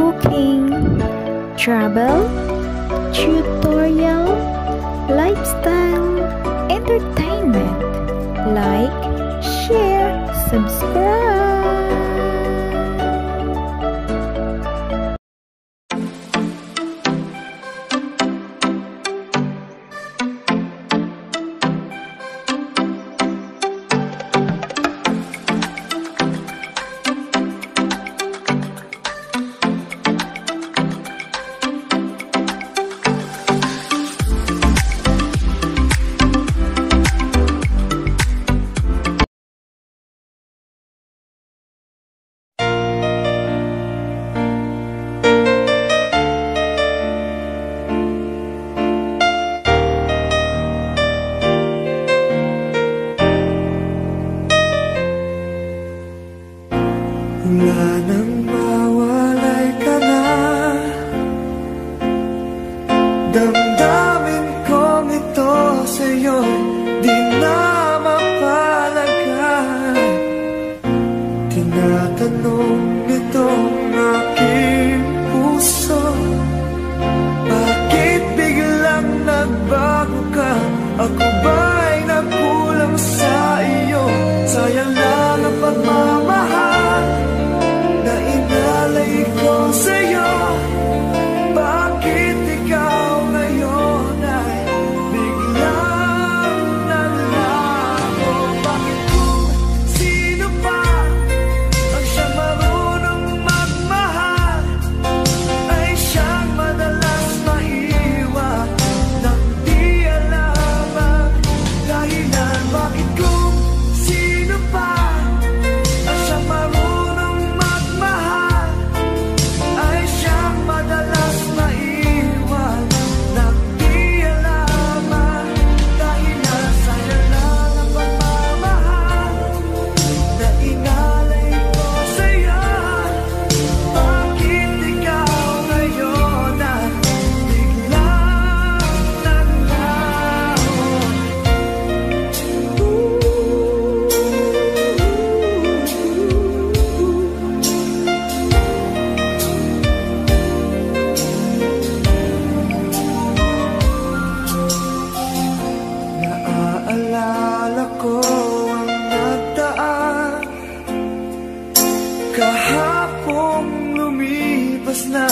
cooking, travel, tutorial, lifestyle, entertainment. Like, share, subscribe. Wala nang mawalay ka na, damdamin kong ito sa'yo'y di na mapalagay. Tinatanong nitong aking puso, bakit biglang nagbago ka? Ako ba'y nagkulang sa iyo? Sayang lang ang pagmamahal na inalay ko sa'yo. Bakit ikaw ngayon ay biglang nalago? Bakit kung sino pa ang siyang marunong magmahal ay siyang madalas maiwan nang di alam ang dahilan? Bakit kung sino pa ang siyang marunong magmahal ay siyang madalas maiwan nang di alam ang dahilan? Sayang lang ang pagmamahal na inalay ko sa'yo. Bakit ikaw ngayon ay biglang naglaho? Naaalala ko ang nagdaan kahapong lumipas na.